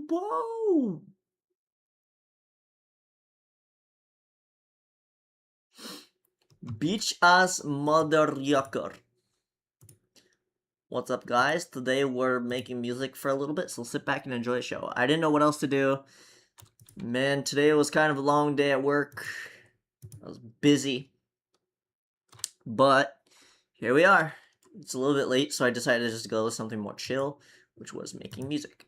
Whoa! Beach ass mother yucker. What's up, guys? Today we're making music for a little bit, so sit back and enjoy the show. I didn't know what else to do. Man, today was kind of a long day at work. I was busy. But here we are. It's a little bit late, so I decided to just go with something more chill, which was making music.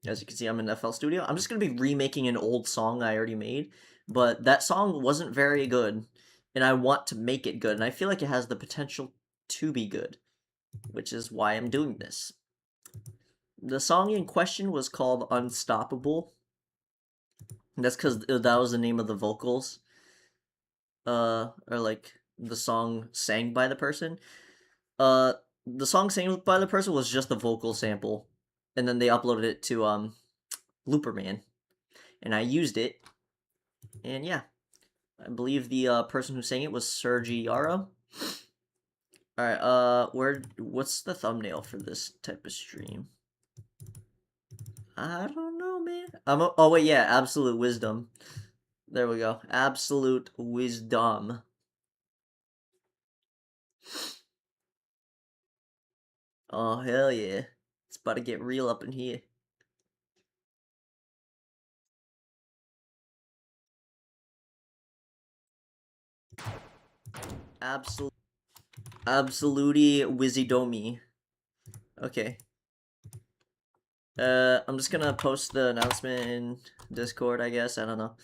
As you can see, I'm in FL Studio. I'm just going to be remaking an old song I already made, but that song wasn't very good, and I want to make it good, and I feel like it has the potential to be good, which is why I'm doing this. The song in question was called Unstoppable. That's because that was the name of the vocals, or like the song sang by the person. Uh, the song sang by the person was just the vocal sample, and then they uploaded it to Looperman, and I used it, and yeah, I believe the person who sang it was Sergi Yara. All right, what's the thumbnail for this type of stream? I don't know, man. Oh wait, yeah, Absolute Wisdom. There we go. Absolute Wisdom. Oh, hell yeah. It's about to get real up in here. Absolute. Absolutely Wizzydomi. Okay. I'm just gonna post the announcement in Discord, I guess. I don't know.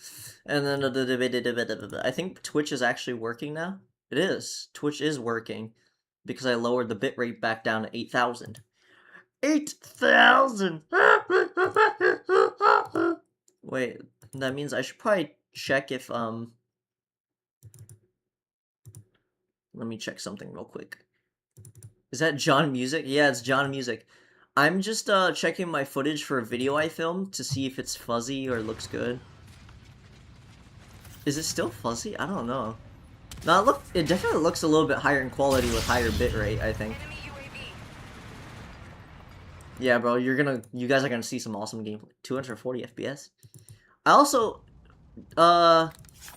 And then I think Twitch is actually working now. It is. Twitch is working because I lowered the bitrate back down to 8,000. 8,000! Wait, that means I should probably check if, let me check something real quick. Is that John Music? Yeah, it's John Music. I'm just, checking my footage for a video I filmed to see if it's fuzzy or looks good. Is it still fuzzy? I don't know. No, it definitely looks a little bit higher in quality with higher bitrate, I think. Yeah, bro, you guys are gonna see some awesome gameplay. 240 FPS. I also,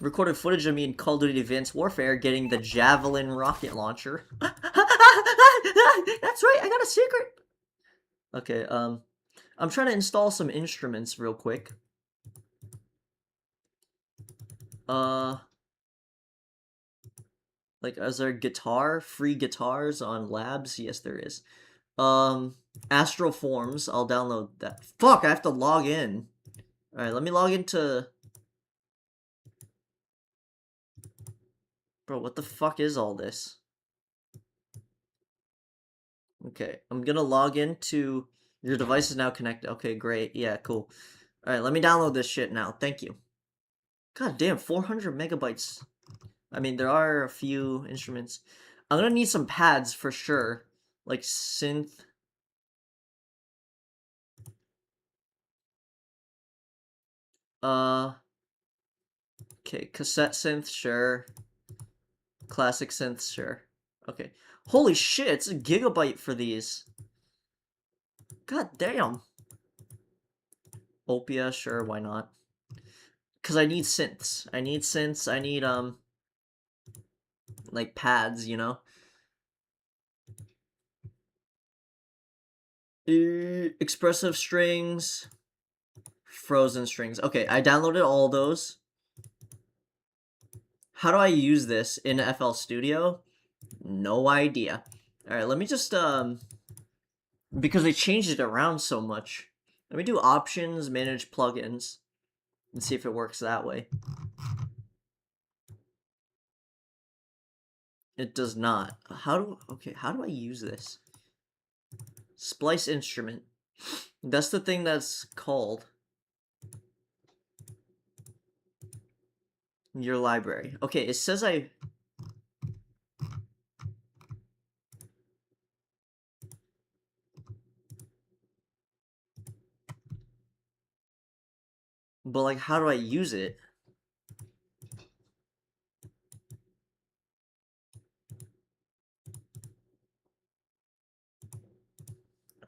recorded footage of me in Call of Duty Advanced Warfare getting the Javelin rocket launcher. That's right, I got a secret! Okay, I'm trying to install some instruments real quick. Like, is there free guitars on Labs? Yes, there is. Astral Forms, I'll download that. Fuck, I have to log in. Alright, let me log into... Bro, what the fuck is all this? Okay, I'm gonna log into... Your device is now connected. Okay, great. Yeah, cool. Alright, let me download this shit now. Thank you. God damn, 400 megabytes. I mean, there are a few instruments. I'm gonna need some pads for sure. Like synth. Okay, cassette synth, sure. Classic synth, sure. Okay. Holy shit, it's a gigabyte for these. God damn. Opia, sure, why not? Because I need synths. I need, like pads, you know? Expressive strings. Frozen strings. Okay, I downloaded all those. How do I use this in FL Studio? No idea. Alright, let me just, because they changed it around so much. Let me do options, manage plugins, and see if it works that way. It does not. How do I use this? Splice instrument. That's the thing that's called. Your library. Okay, it says but like, how do I use it?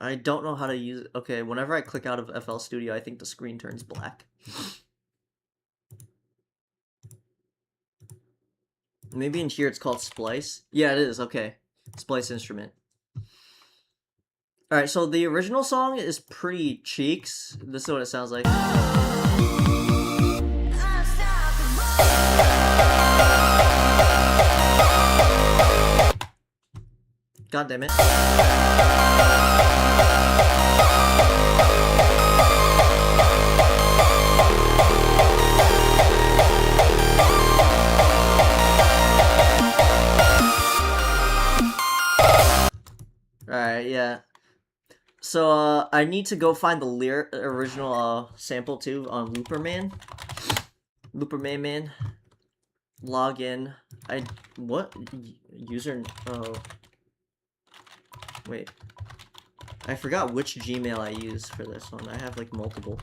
I don't know how to use it. Okay, whenever I click out of FL Studio, I think the screen turns black. Maybe in here it's called Splice. Yeah, it is. Okay. Splice instrument. Alright, so the original song is pretty cheeks. This is what it sounds like. God damn it. Alright, yeah. So, I need to go find the original sample too on Looperman. Looperman. Login. What? User. Oh. Wait. I forgot which Gmail I use for this one. I have like multiple.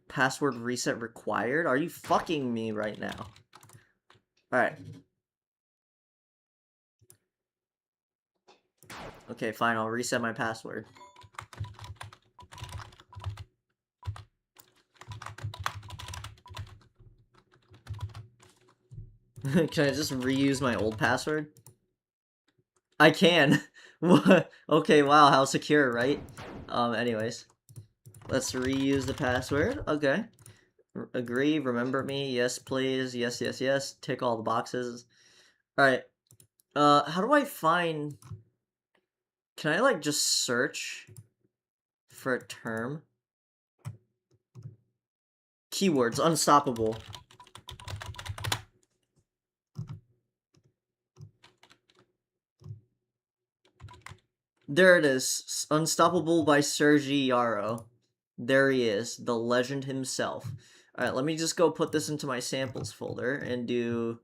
Password reset required? Are you fucking me right now? Alright. Okay, fine. I'll reset my password. Can I just reuse my old password? I can. What? Okay, wow, how secure, right? Anyways. Let's reuse the password. Okay. Agree, remember me, yes please, yes, yes, yes. Tick all the boxes. Alright. How do I find... Can I, like, just search for a term? Keywords, unstoppable. There it is. Unstoppable by Sergi Yarrow. There he is, the legend himself. Alright, let me just go put this into my samples folder and do...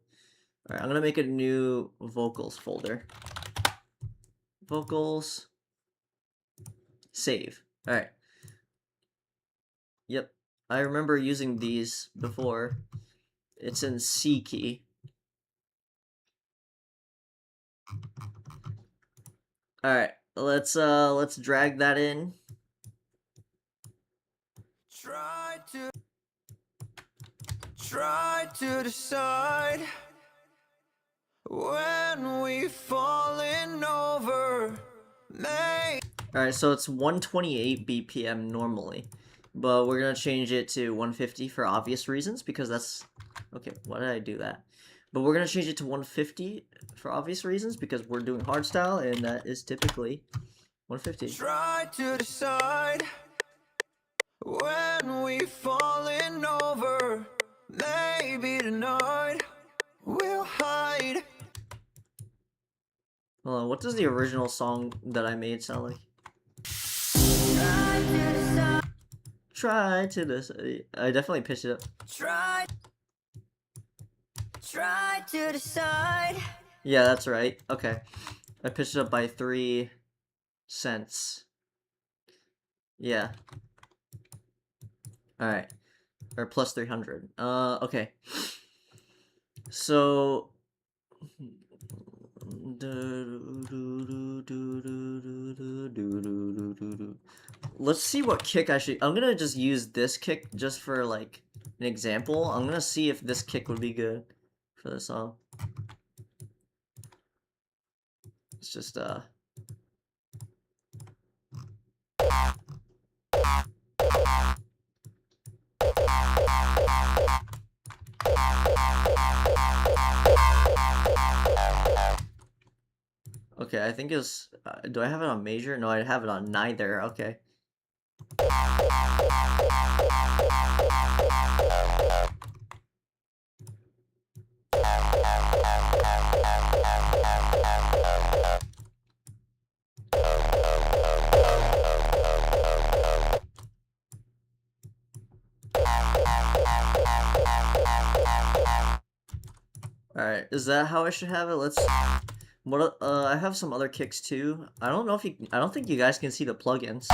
Alright, I'm gonna make a new vocals folder. Vocals. Save. Alright. Yep. I remember using these before. It's in C key. Alright, let's drag that in. Try to decide when we falling over. Alright, so it's 128 BPM normally, but we're gonna change it to 150 for obvious reasons, because that's... Okay, why did I do that? But we're gonna change it to 150 for obvious reasons, because we're doing hardstyle, and that is typically 150. Try to decide when we falling over. Maybe tonight we'll hide. Hold on, what does the original song that I made sound like? Try to decide. I definitely pitched it up. Try to decide. Yeah, that's right. Okay. I pitched it up by 3 cents. Yeah. Alright. Or plus 300. Okay. So... Let's see what kick I should... I'm gonna just use this kick just for, like, an example. I'm gonna see if this kick would be good for the song. It's just, Okay, I think it's... do I have it on major? No, I have it on neither. Okay. Alright, is that how I should have it? Let's... What, I have some other kicks too. I don't know if you... I don't think you guys can see the plugins.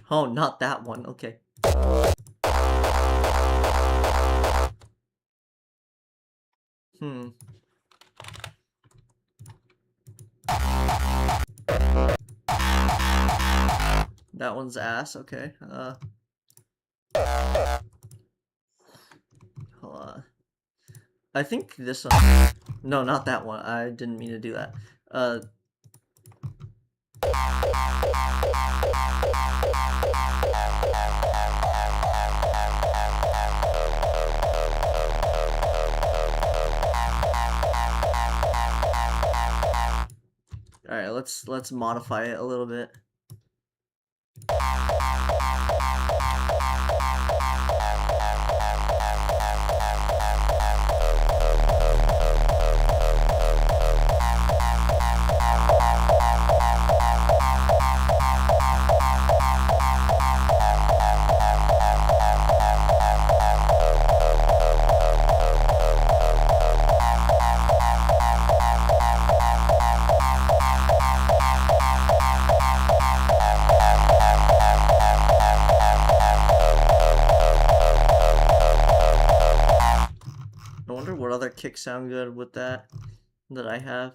Oh, not that one. Okay. Hmm. That one's ass, okay. Hold on. I think this one. No, not that one. I didn't mean to do that. Alright, let's modify it a little bit. I wonder what other kicks sound good with that I have.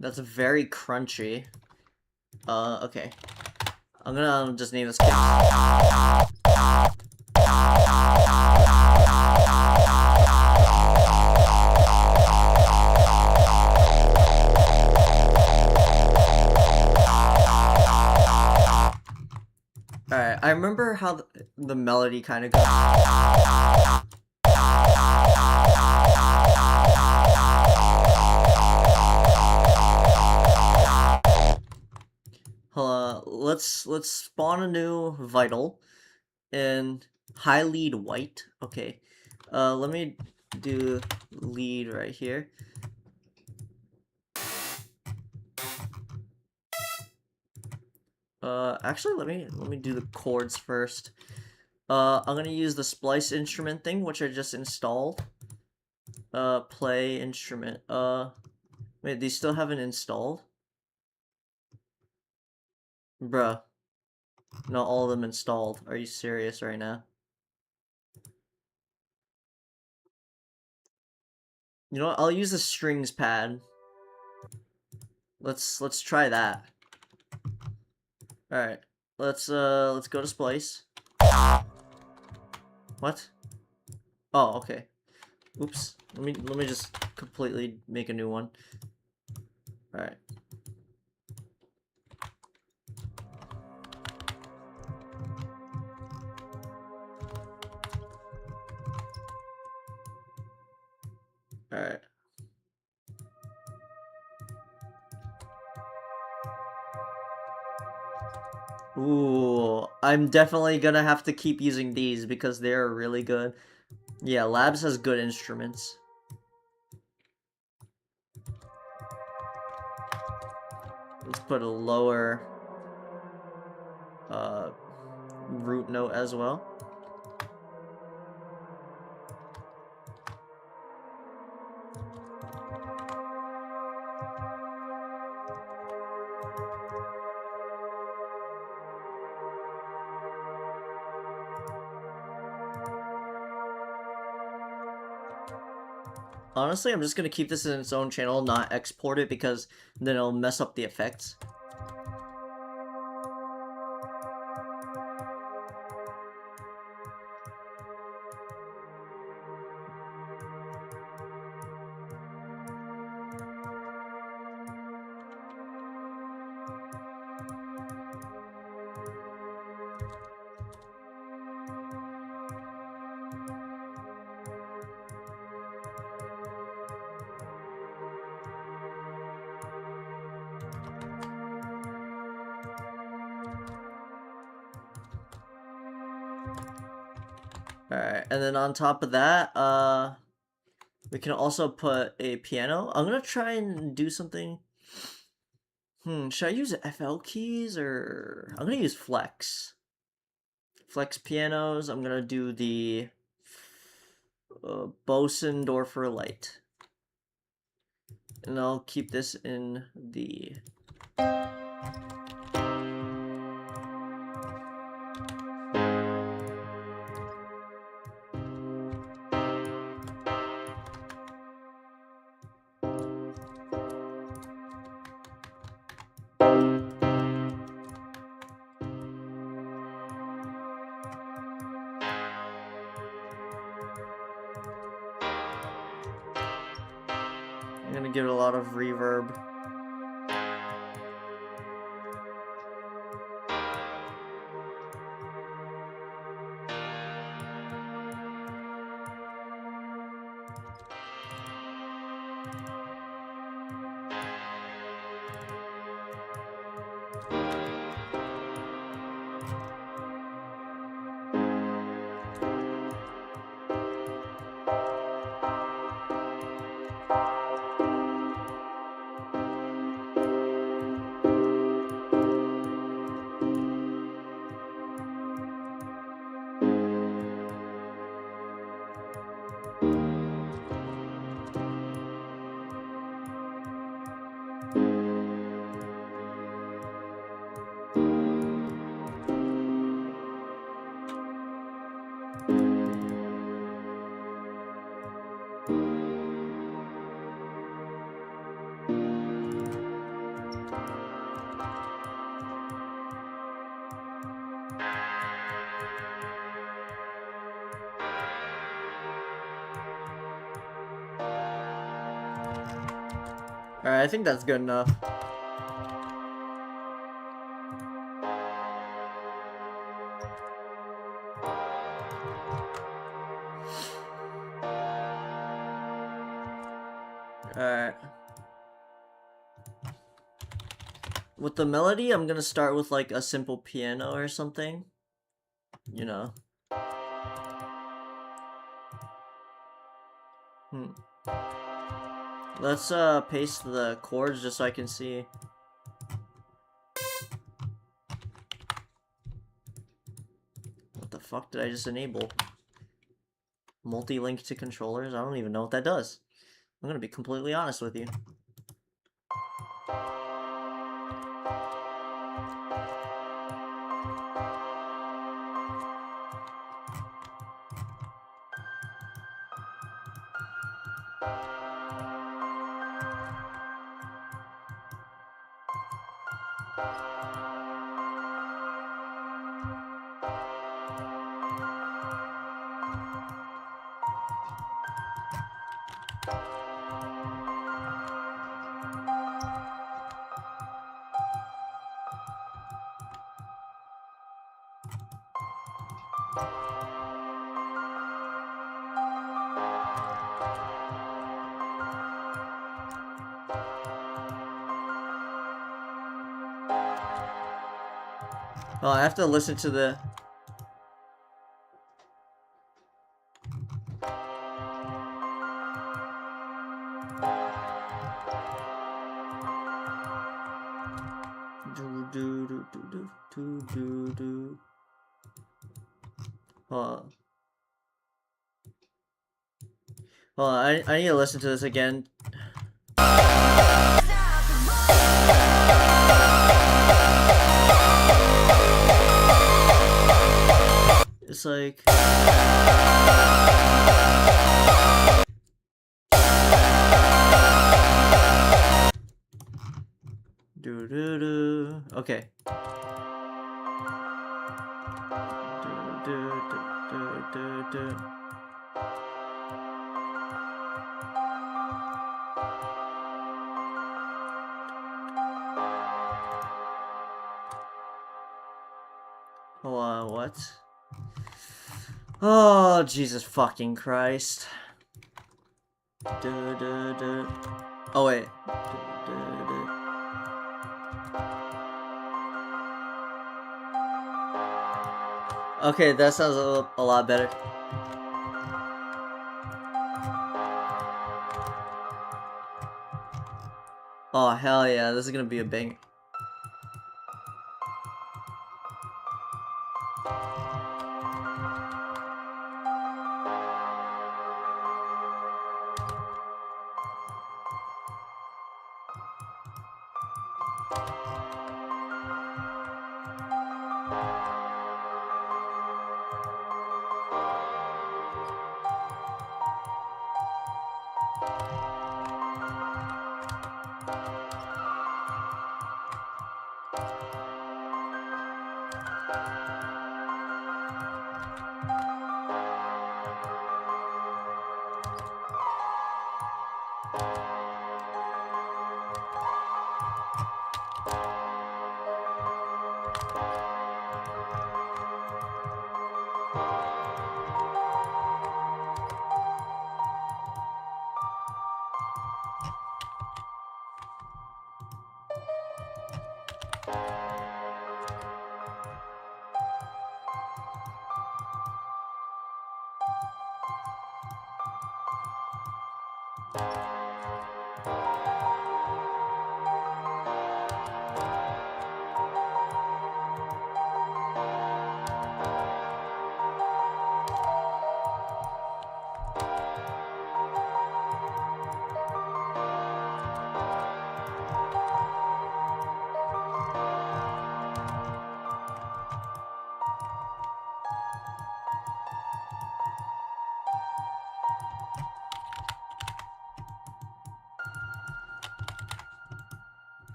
That's very crunchy. Okay. I'm gonna just name this kick. Alright, I remember how the melody kind of goes. Let's spawn a new vital and high lead white. Okay. Let me do lead right here. Actually, let me do the chords first. I'm gonna use the splice instrument thing, which I just installed. Play instrument. Wait, these still haven't installed? Bruh. Not all of them installed. Are you serious right now? You know what? I'll use the strings pad. Let's try that. Alright. Let's go to splice. What? Oh, okay. Oops. Let me just completely make a new one. Alright. Alright. Ooh, I'm definitely gonna have to keep using these because they're really good. Yeah, Labs has good instruments. Let's put a lower root note as well. Honestly, I'm just gonna keep this in its own channel, not export it, because then it'll mess up the effects. Alright, and then on top of that, we can also put a piano. I'm gonna try and do something. Should I use FL keys or I'm gonna use flex. Flex pianos. I'm gonna do the Bosendorfer light. And I'll keep this in the I'm gonna give it a lot of reverb. Alright, I think that's good enough. Alright. With the melody, I'm gonna start with like a simple piano or something. You know. Let's paste the chords just so I can see. What the fuck did I just enable? Multi-link to controllers? I don't even know what that does. I'm gonna be completely honest with you. Oh, I have to listen to the... Hold on, I need to listen to this again. It's like... Do-do-do. Okay. Do-do-do-do-do-do. Hold on, what? Oh, Jesus fucking Christ. Oh, wait. Okay, that sounds a lot better. Oh, hell yeah, this is gonna be a bang.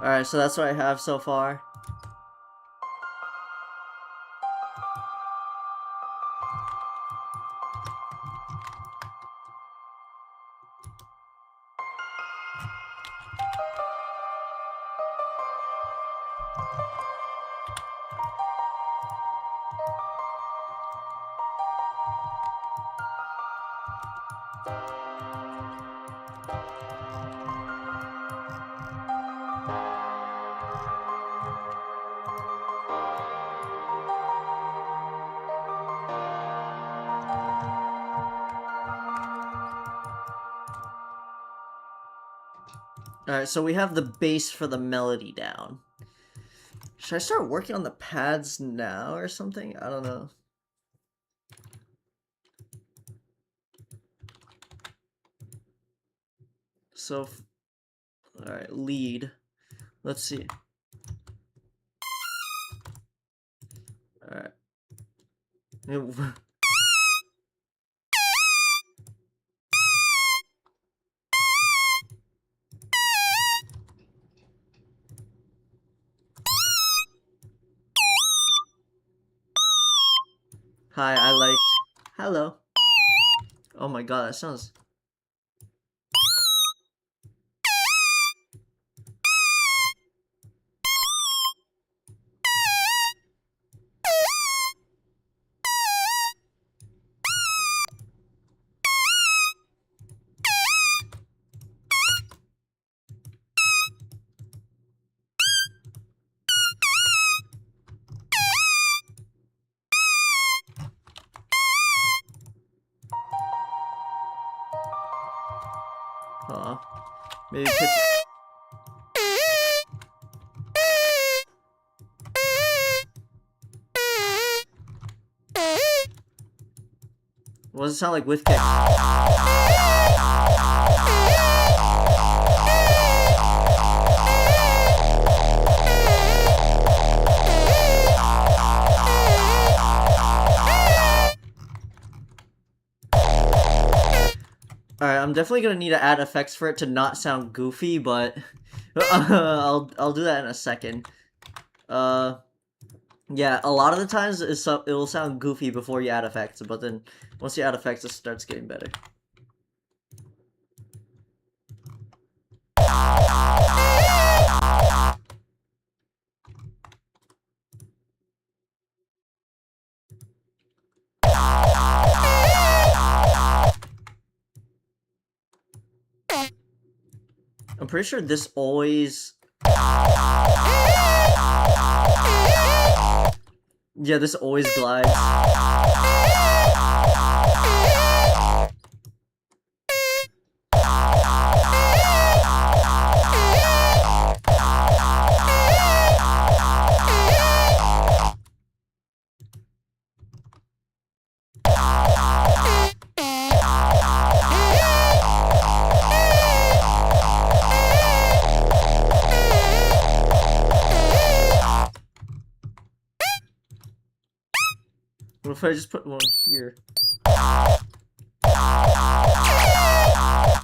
Alright, so that's what I have so far. Alright, so we have the bass for the melody down. Should I start working on the pads now or something? I don't know. So, alright, lead. Let's see. Alright. Hi, I liked. Hello. Oh my god, that sounds. Maybe pitch. What does it sound like with kick? Alright, I'm definitely gonna need to add effects for it to not sound goofy, but I'll do that in a second. Yeah, a lot of the times it will sound goofy before you add effects, but then once you add effects, it starts getting better. pretty sure this always... Yeah, this always glides. What if I just put one here?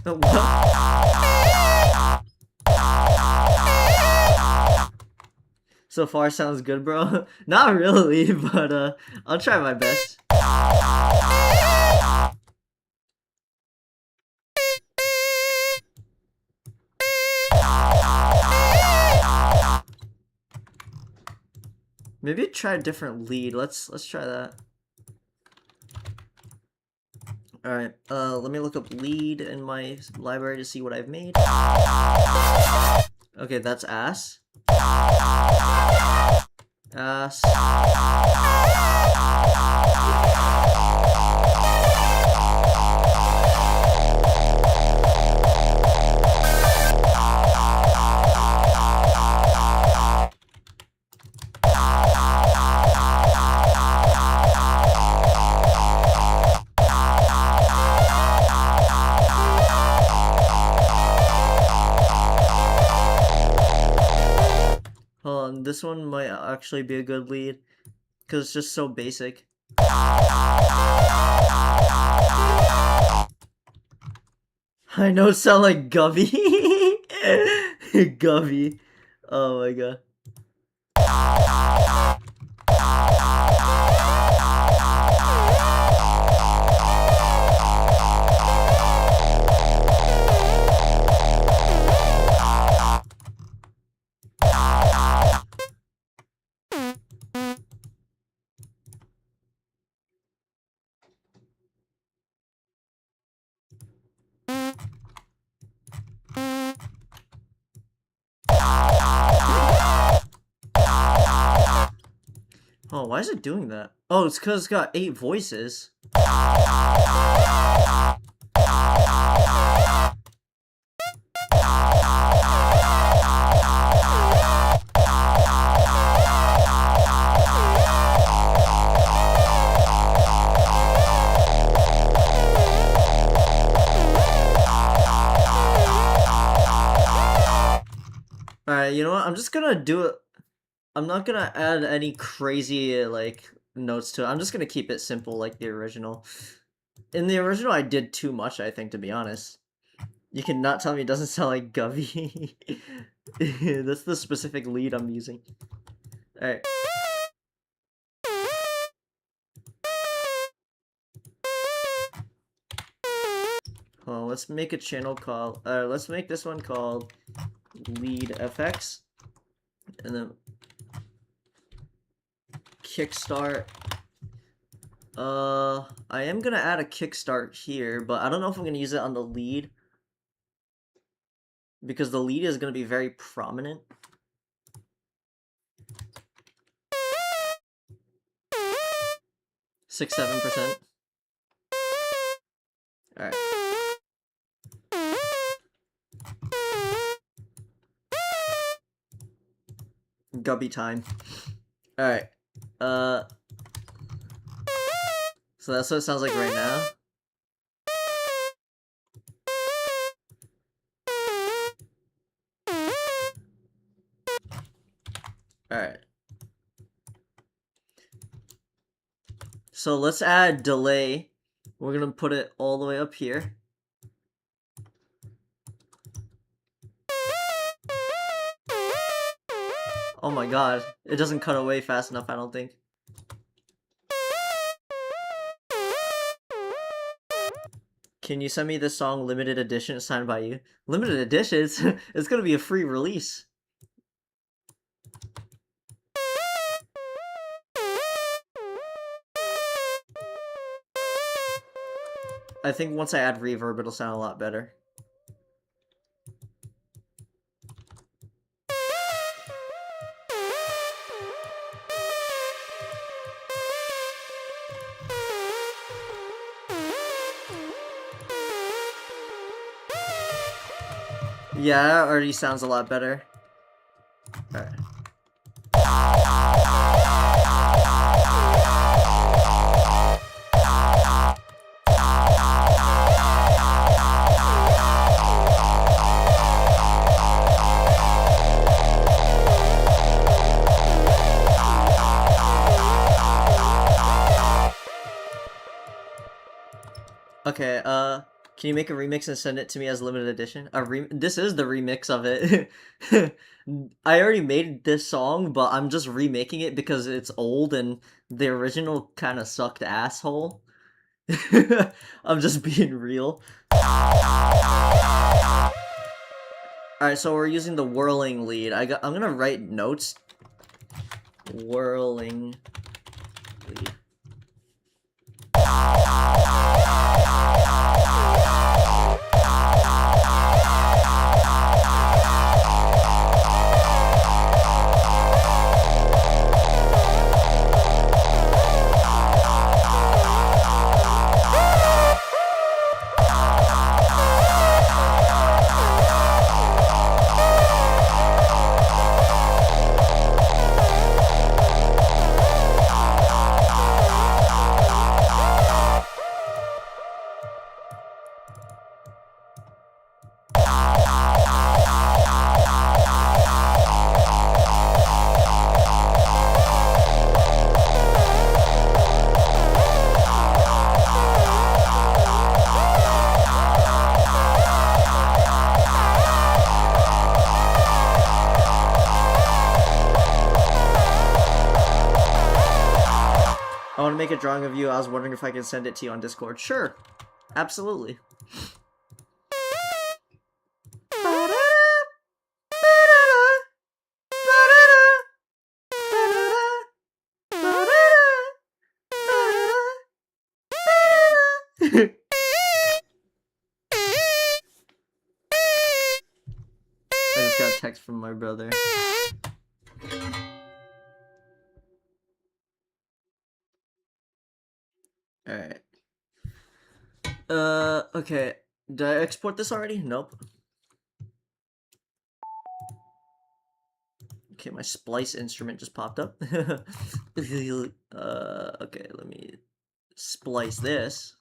What? So far sounds good, bro. Not really, but I'll try my best. Maybe try a different lead. Let's try that. Alright, let me look up lead in my library to see what I've made. Okay, that's ass. Ass. Hold on, this one might actually be a good lead, because it's just so basic. I know it sound like Gubby. Gubby. Oh my god. Oh, why is it doing that? Oh, it's because it's got 8 voices. Alright, you know what? I'm just gonna do it. I'm not gonna add any crazy, like, notes to it. I'm just gonna keep it simple like the original. In the original, I did too much, I think, to be honest. You cannot tell me it doesn't sound like Gubby. That's the specific lead I'm using. Alright. Oh, let's make a channel called, let's make this one called Lead FX. And then kickstart. I am gonna add a kickstart here, but I don't know if I'm gonna use it on the lead, because the lead is gonna be very prominent. Six, 7%. Alright. Gubby time. Alright. So that's what it sounds like right now. Alright. So let's add delay. We're gonna put it all the way up here. Oh my god. It doesn't cut away fast enough, I don't think. Can you send me this song limited edition signed by you? Limited editions? It's gonna be a free release. I think once I add reverb, it'll sound a lot better. Yeah, it already sounds a lot better. Alright. Okay, can you make a remix and send it to me as limited edition? This is the remix of it. I already made this song, but I'm just remaking it because it's old and the original kind of sucked asshole. I'm just being real. Alright, so we're using the whirling lead. I'm gonna write notes. Whirling lead. I want to make a drawing of you. I was wondering if I can send it to you on Discord. Sure. Absolutely. I just got a text from my brother. Alright. Okay. Did I export this already? Nope. Okay, my splice instrument just popped up. Okay, let me splice this.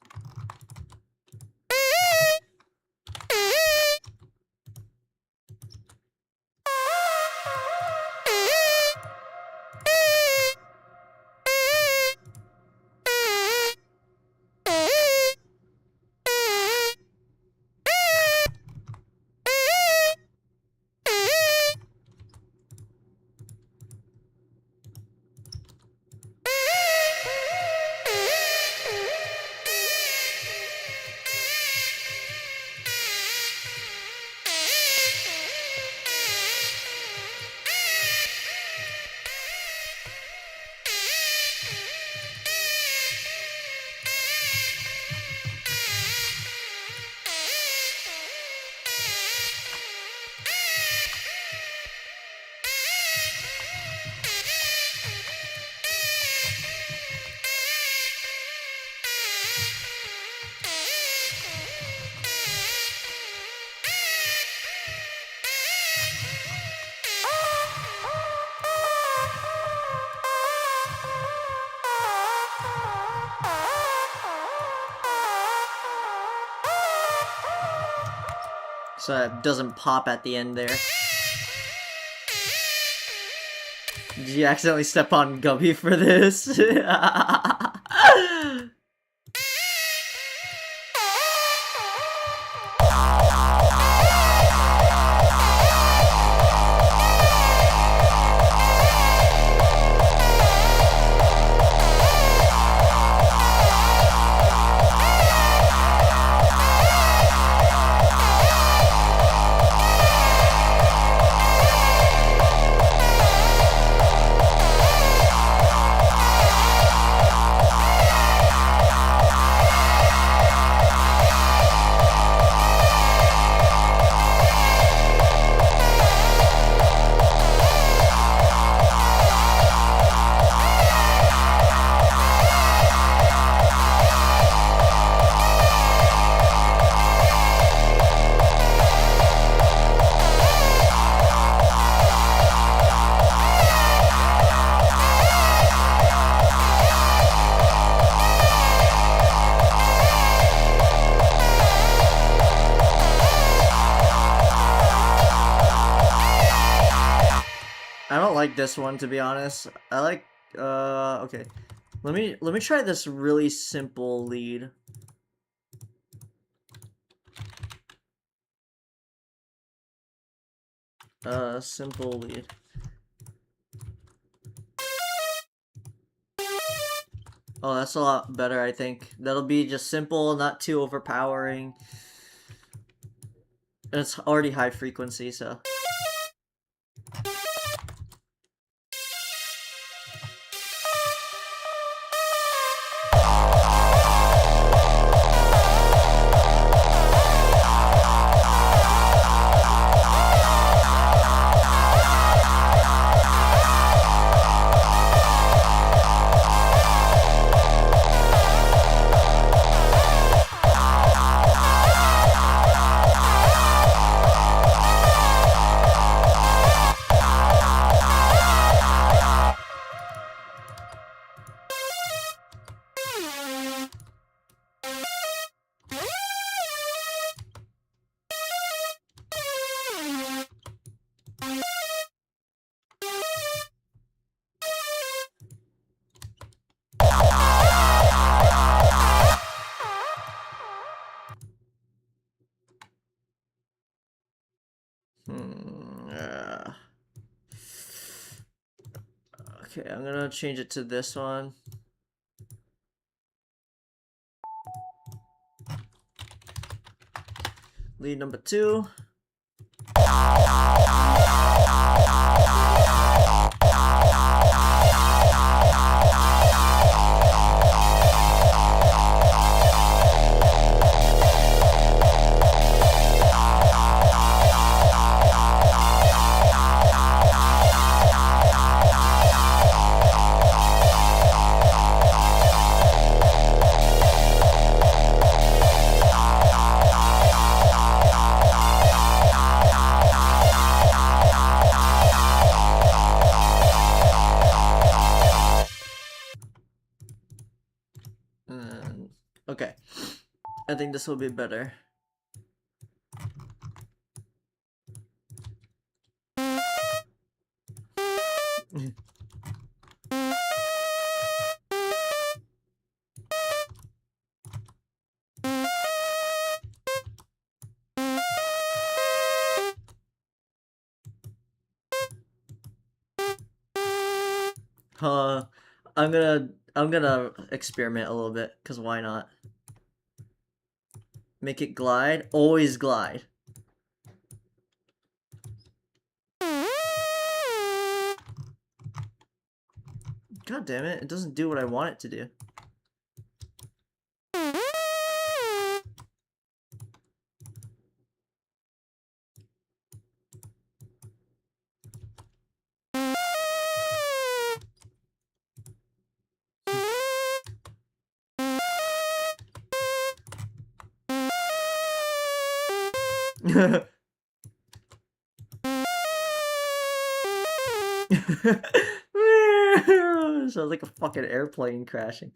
So it doesn't pop at the end there. Did you accidentally step on Gubby for this? I don't like this one, to be honest. I like, okay. Let me try this really simple lead. Simple lead. Oh, that's a lot better, I think. That'll be just simple, not too overpowering. And it's already high frequency, so. Okay, I'm gonna change it to this one. Lead number 2. Okay, I think this will be better. Uh, I'm gonna experiment a little bit, cause why not? Make it glide. Always glide. God damn it! It doesn't do what I want it to do. Sounds like a fucking airplane crashing.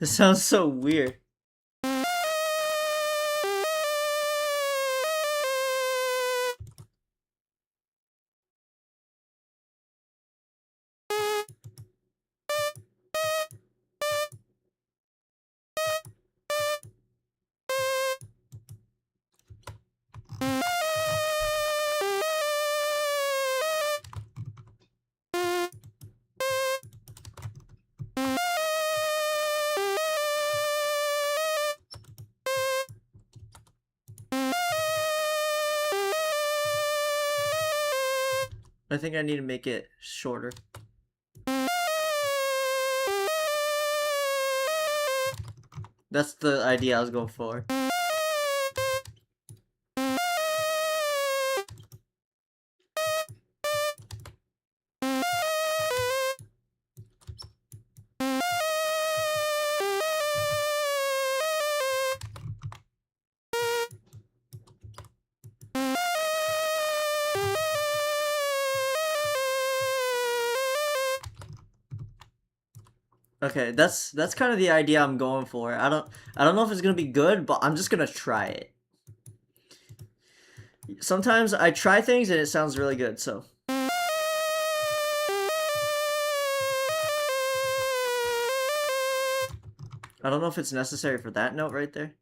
It sounds so weird. I think I need to make it shorter. That's the idea I was going for. Okay, that's kind of the idea I'm going for. I don't know if it's gonna be good, but I'm just gonna try it. Sometimes I try things and it sounds really good, so. I don't know if it's necessary for that note right there.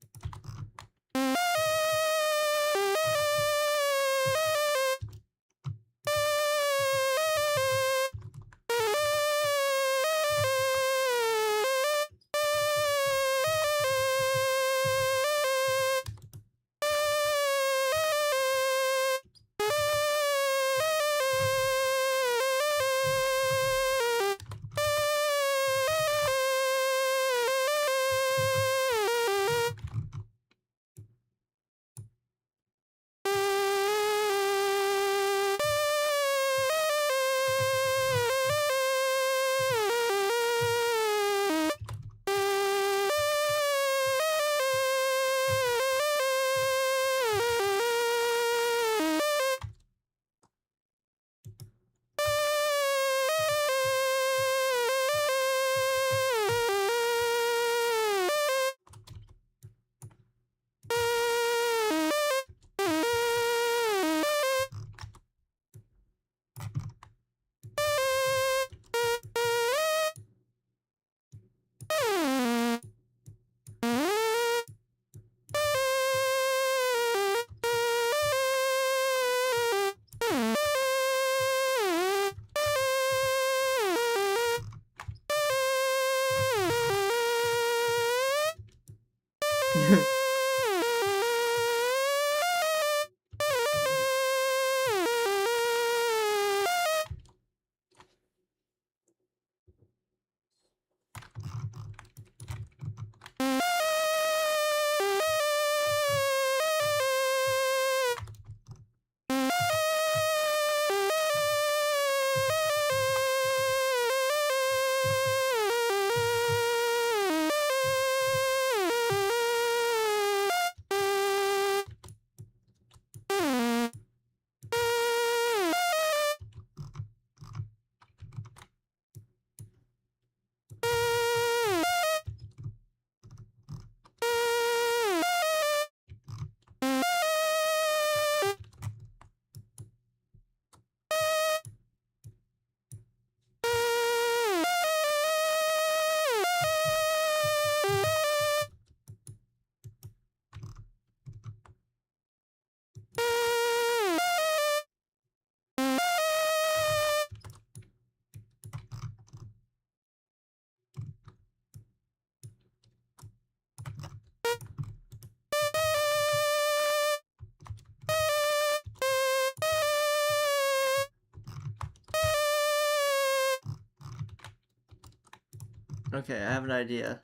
Okay, I have an idea.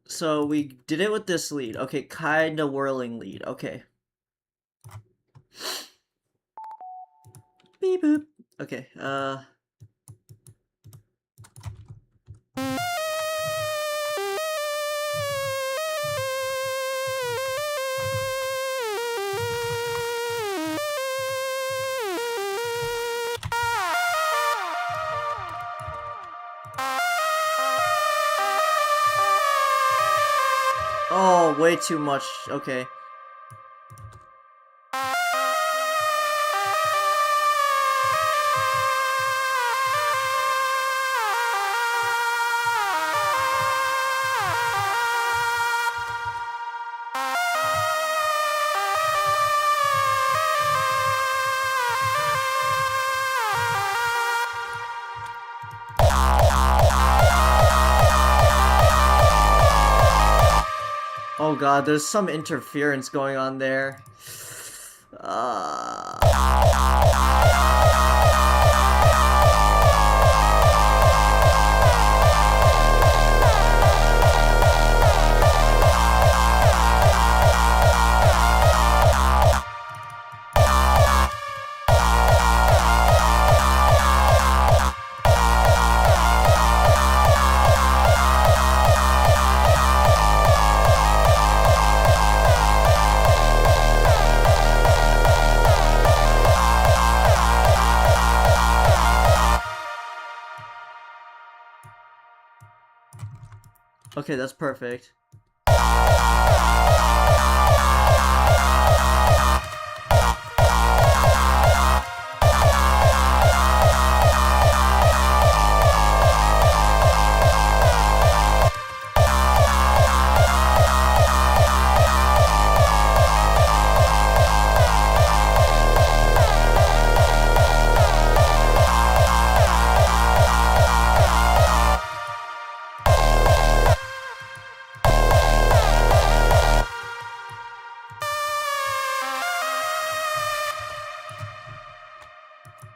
So we did it with this lead. Okay, kinda whirling lead. Okay. Beep boop. Okay, Oh, way too much. Okay. Oh god, there's some interference going on there. Okay, that's perfect.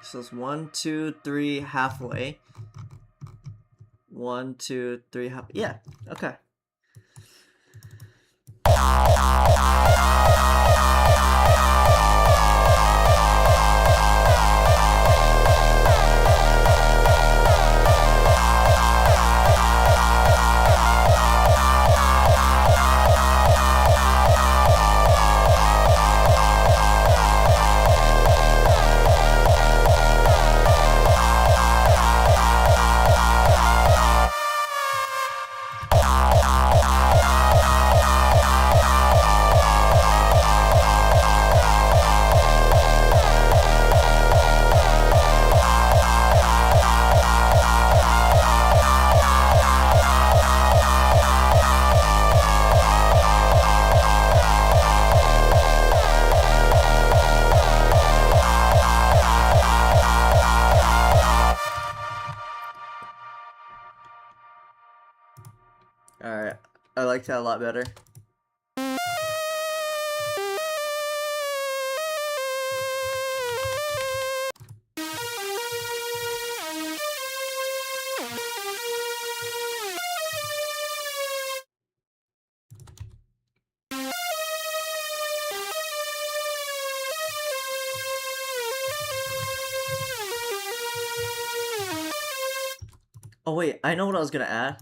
So it's 1, 2, 3, halfway. 1, 2, 3, half. Yeah, okay. Alright, I like that a lot better. Oh wait, I know what I was gonna add.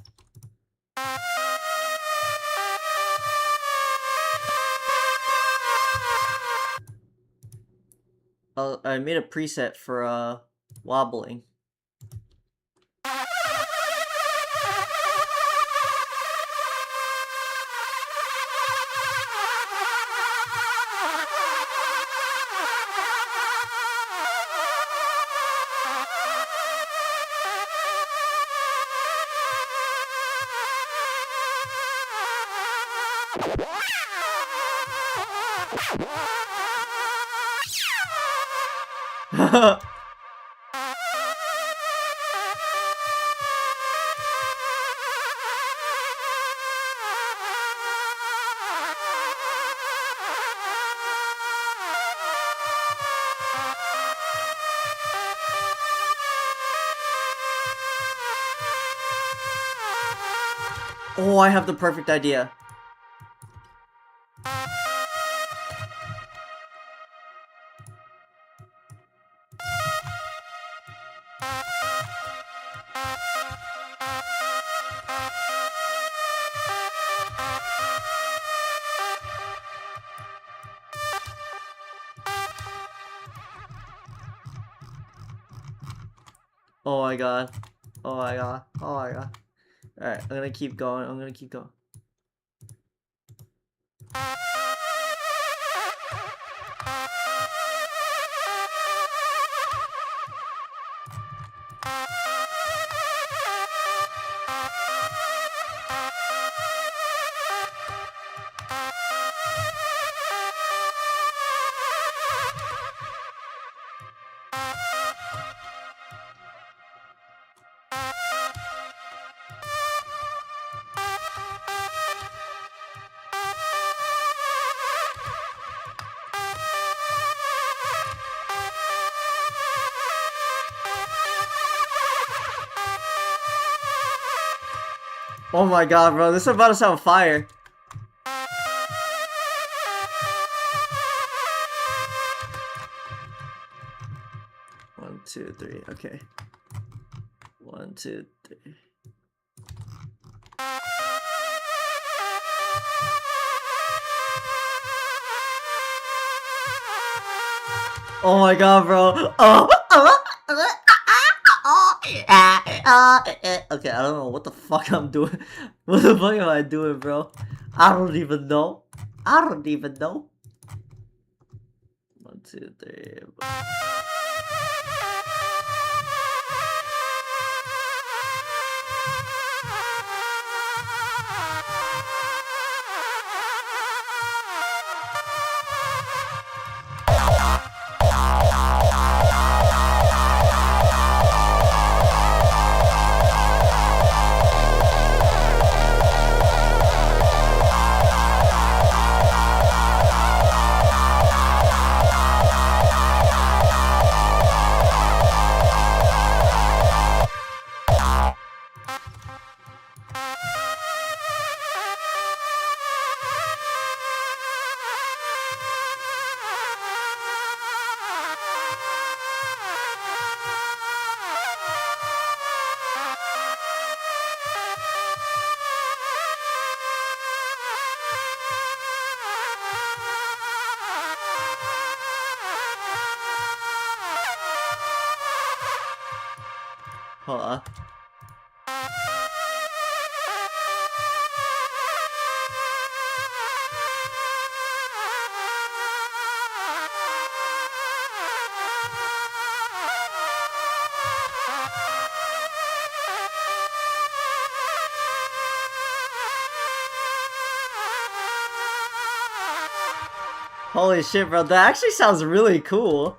I made a preset for wobbling. Oh, I have the perfect idea. Oh my god. Oh my god. Oh my god. Alright, I'm gonna keep going. I'm gonna keep going. Oh my god, bro, this is about to sound fire. One, two, three, okay. 1, 2, 3. Oh my god, bro. Okay, I don't know what the fuck I'm doing. What the fuck am I doing, bro? I don't even know. I don't even know. 1, 2, 3. Hold on. Holy shit, bro, that actually sounds really cool.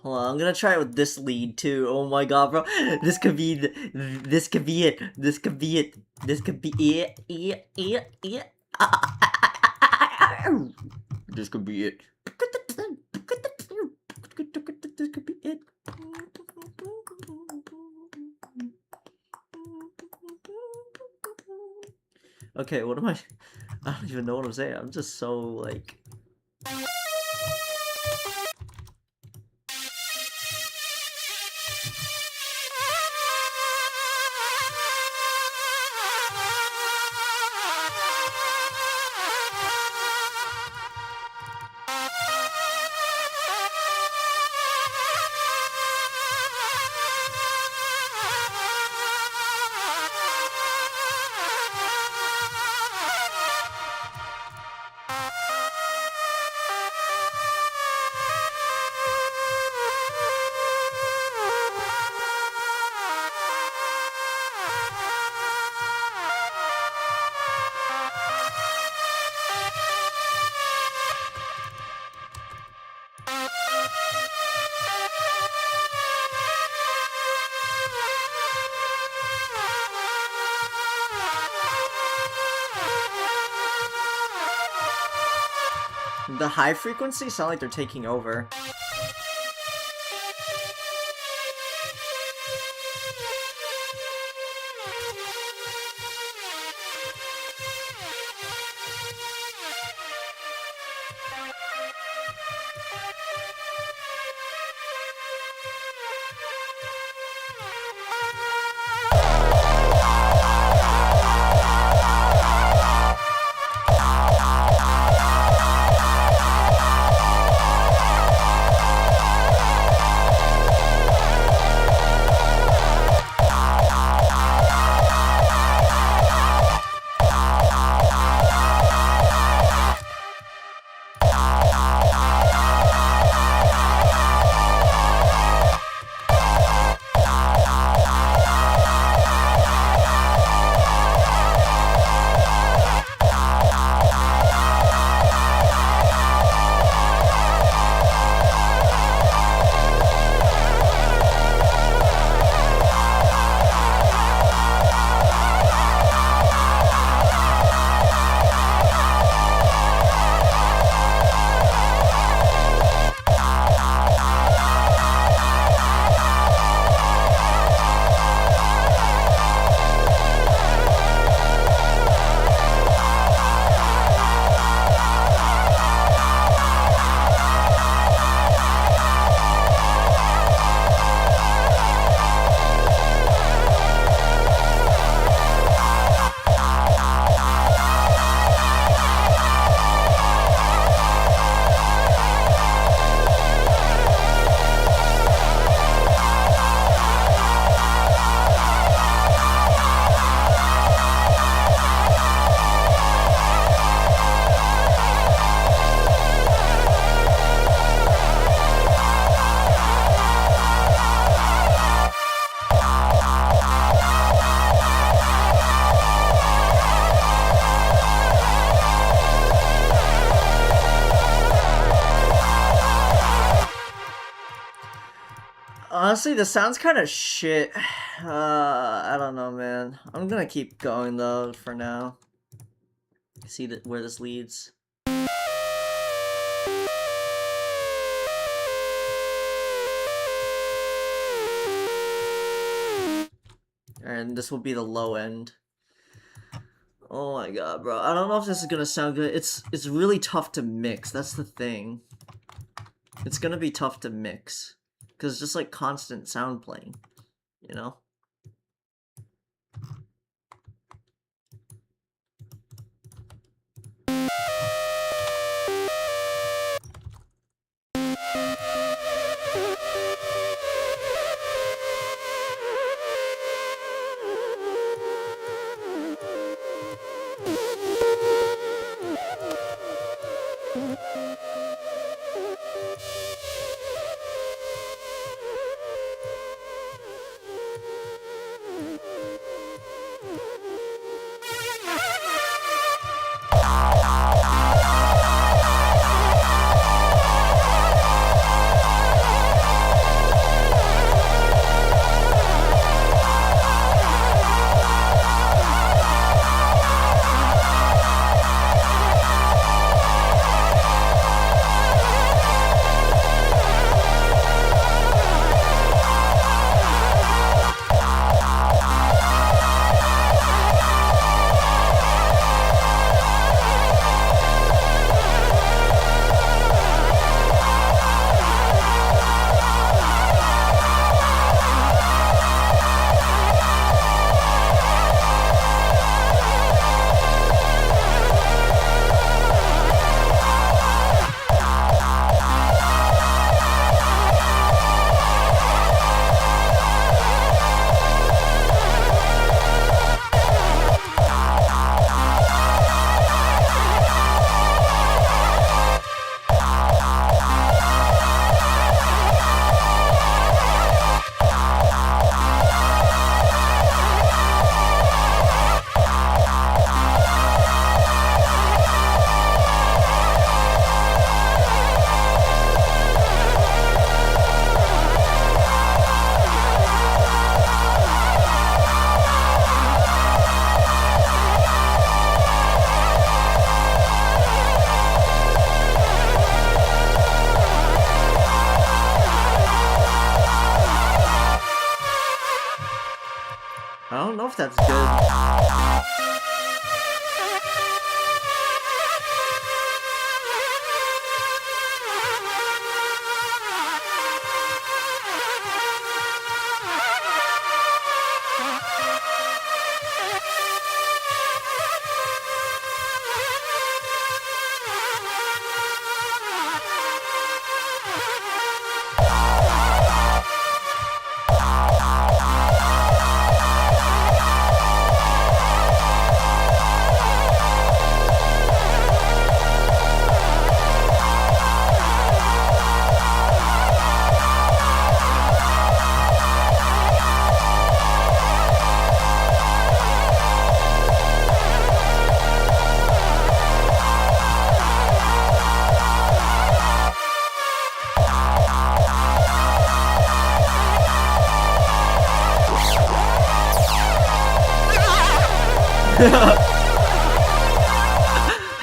Hold on, I'm gonna try it with this lead too. Oh my god, bro. This could be this could be it. This could be it. This could be it. This could be it. This could be it. Okay, what am I don't even know what I'm saying. I'm just so like the high frequencies sound like they're taking over. Honestly, the sound's kind of shit. I don't know, man. I'm gonna keep going though for now. See where this leads. And this will be the low end. Oh my god, bro. I don't know if this is gonna sound good. It's really tough to mix. That's the thing. It's gonna be tough to mix. Because it's just like constant sound playing. You know? I don't know if that's good.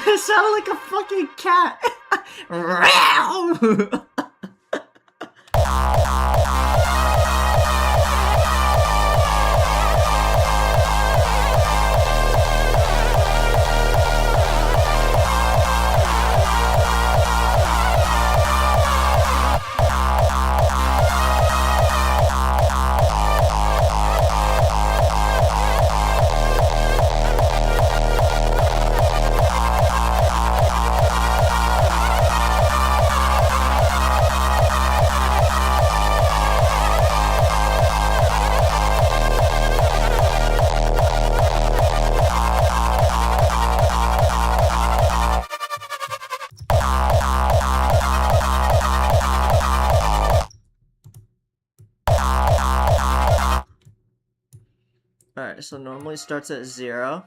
It sounded like a fucking cat. Alright, so normally starts at 0.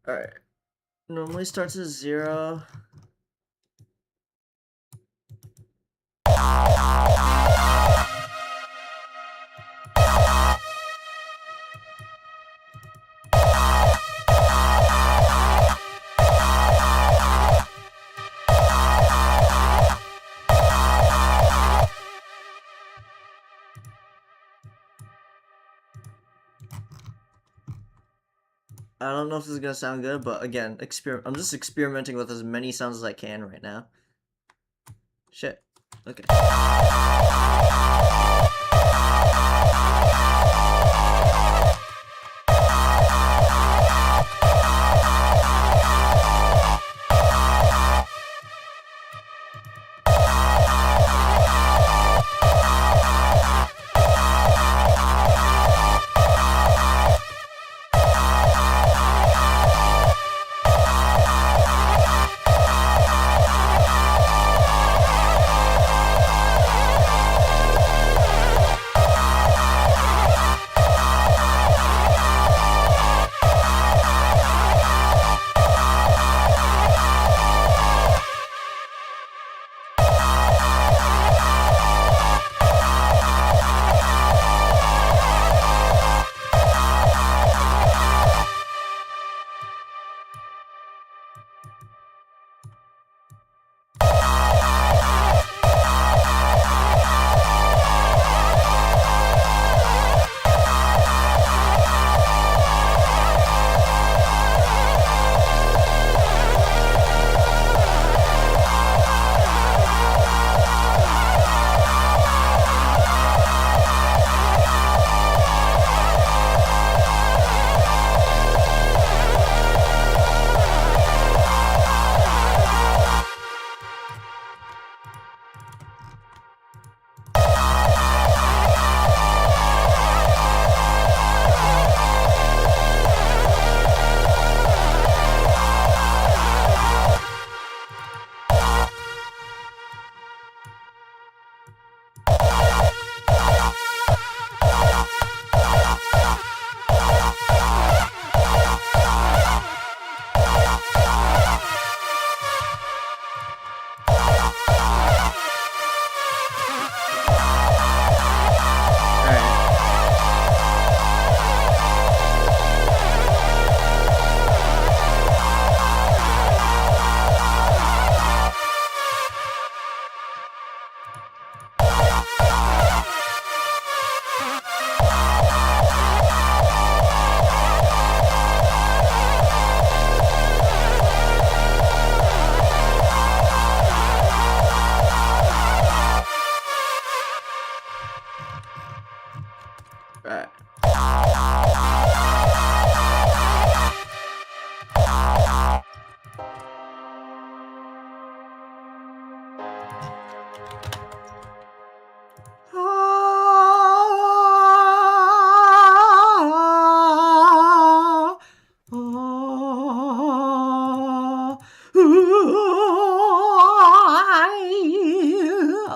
Alright. Normally starts at 0. I don't know if this is gonna sound good, but again, I'm just experimenting with as many sounds as I can right now. Shit. Okay.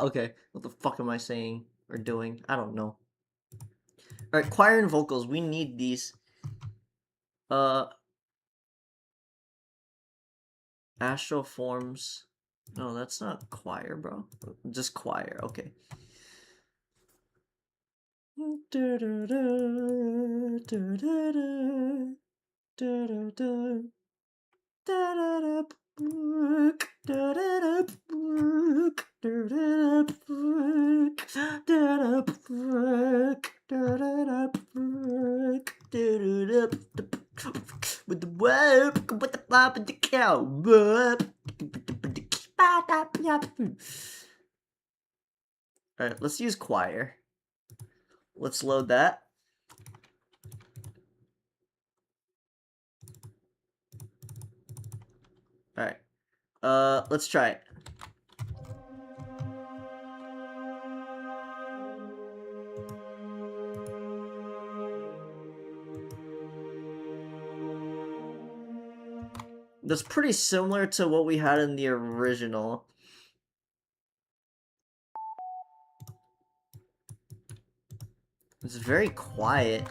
Okay, what the fuck am I saying or doing? I don't know. Alright, choir and vocals, we need these. Astral forms. No, that's not choir, bro. Just choir, okay. With the whoop, with the pop and the cow. Alright, let's use choir. Let's load that. Alright. Let's try it. That's pretty similar to what we had in the original. It's very quiet.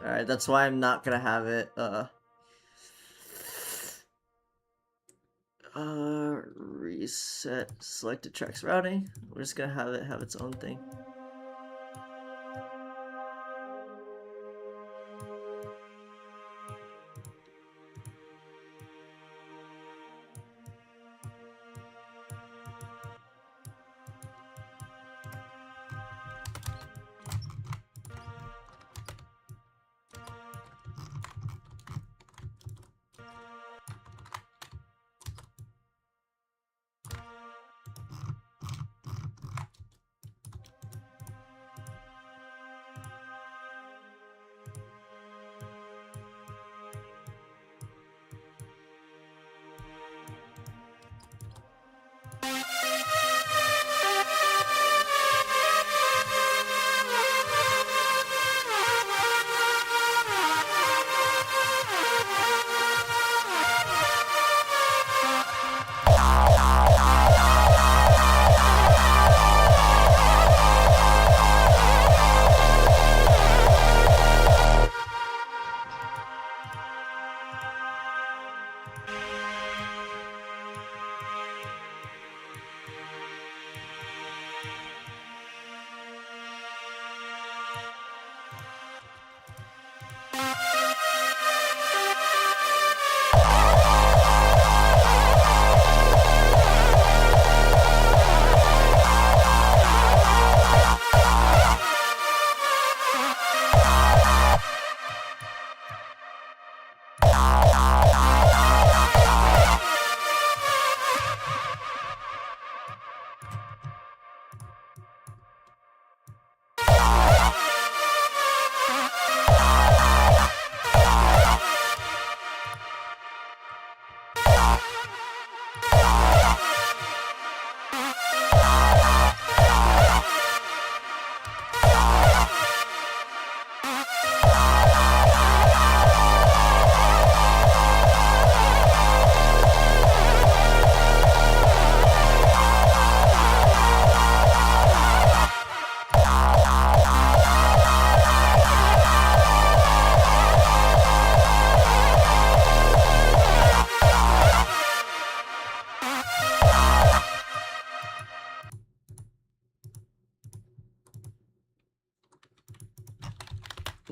Alright, that's why I'm not gonna have it, Reset selected tracks routing. We're just gonna have it have its own thing.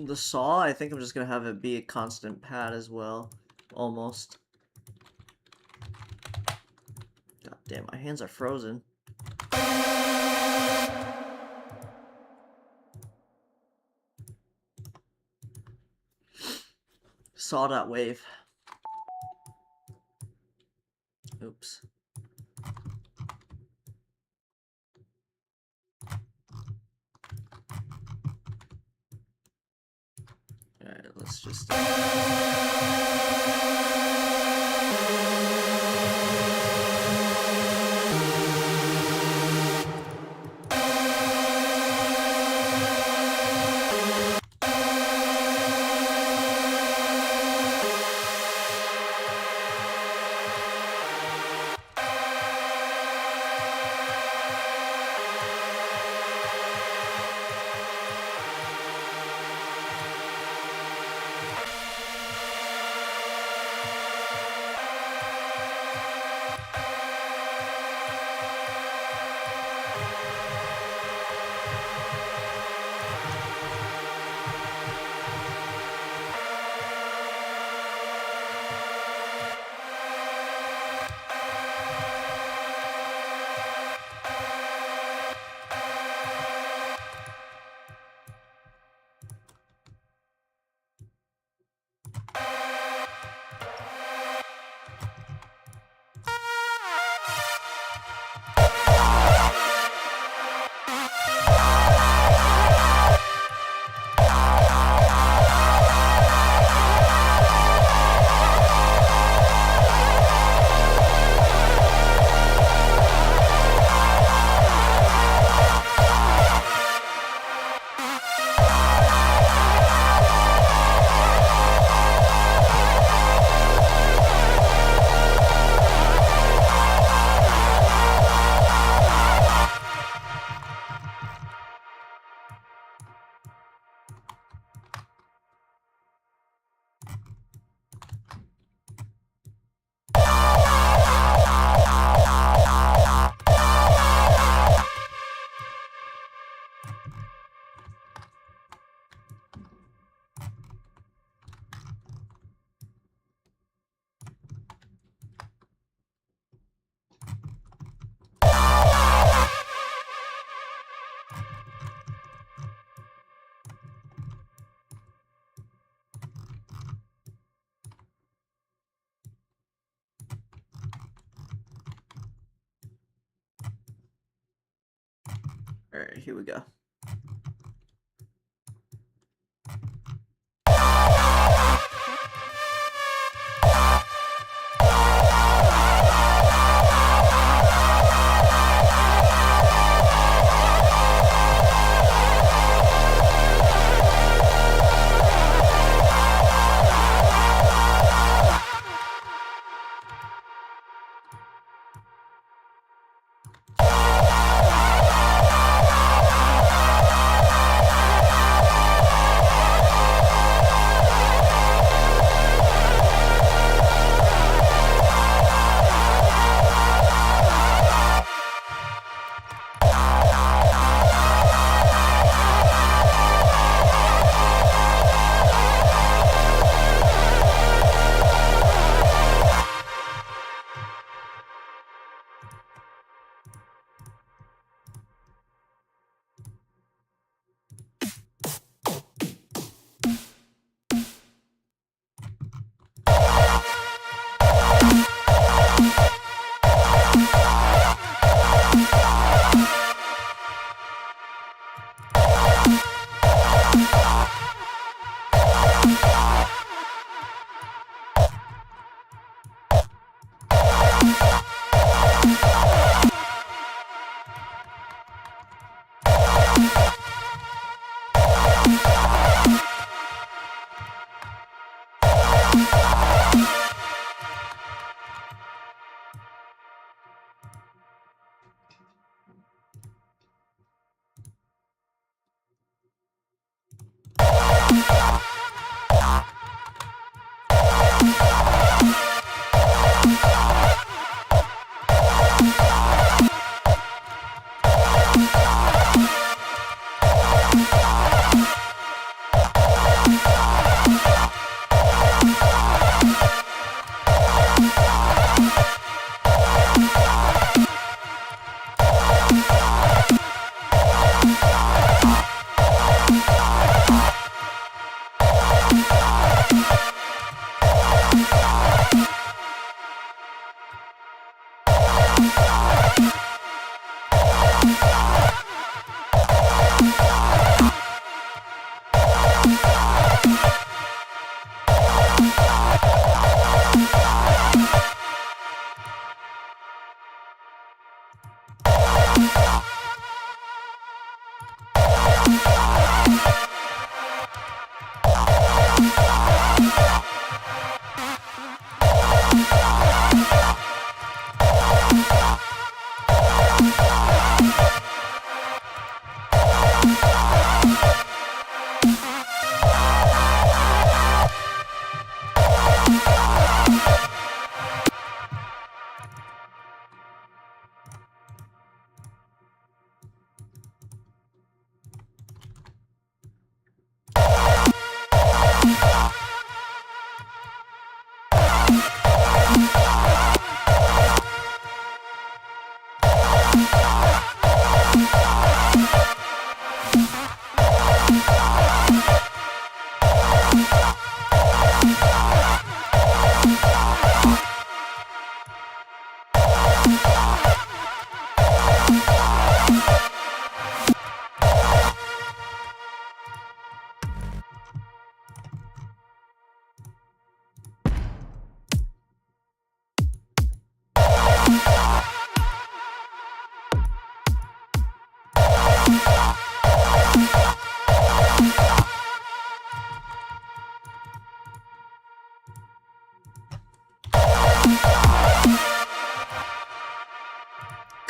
The saw, I think I'm just gonna have it be a constant pad as well, almost. God damn, my hands are frozen. Saw.wave. Oops. Alright, let's just... Alright, here we go.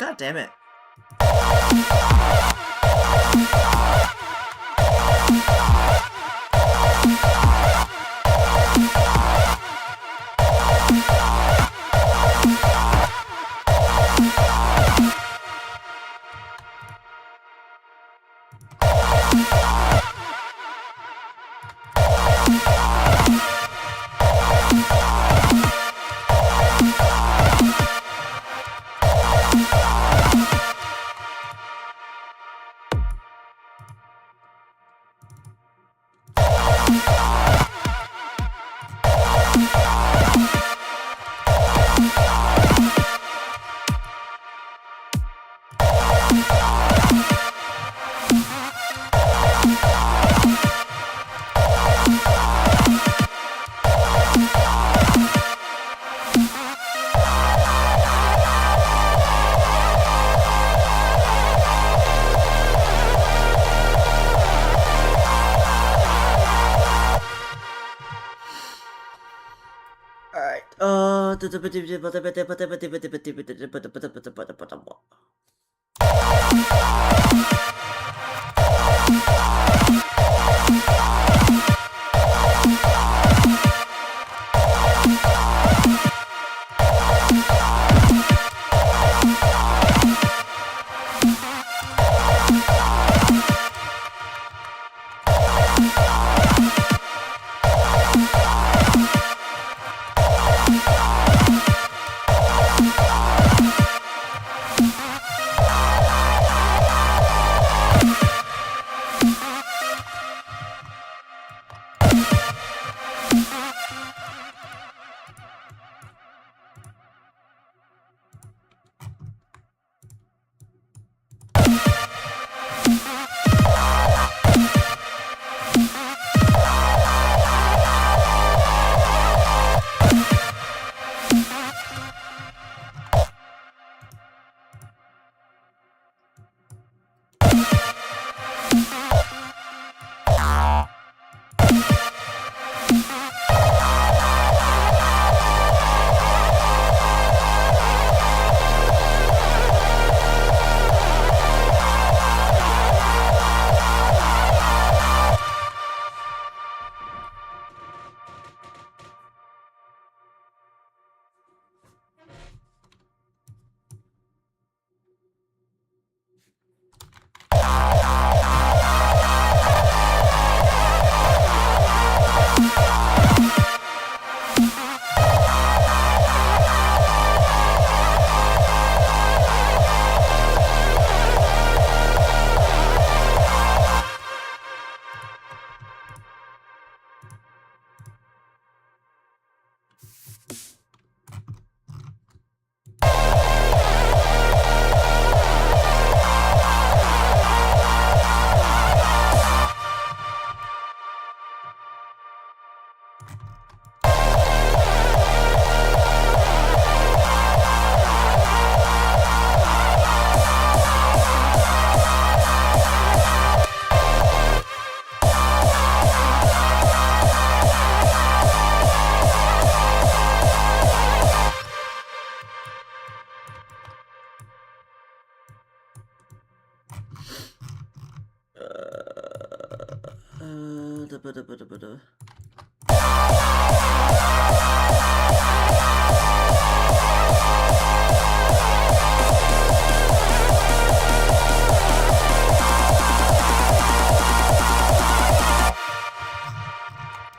God damn it.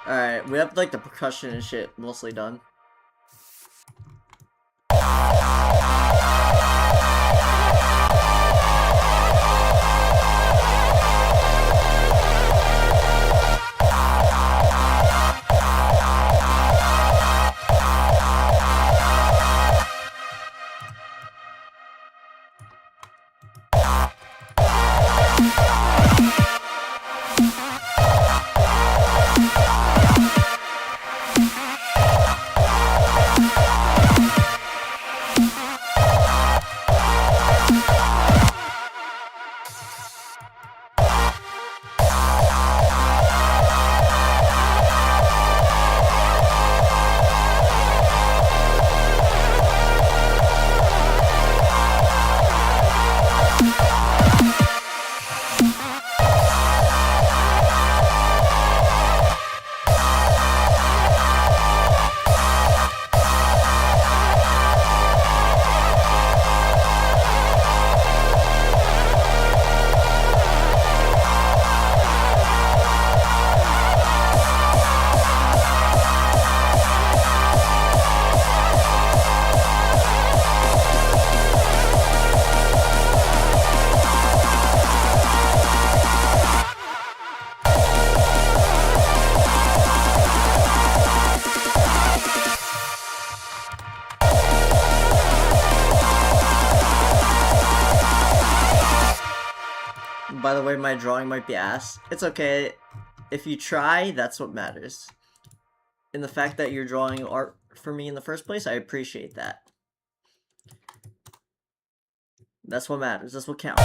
Alright, we have like the percussion and shit mostly done. By the way, my drawing might be ass. It's okay. If you try, that's what matters. in the fact that you're drawing art for me in the first place. I appreciate that. That's what matters. That's what counts.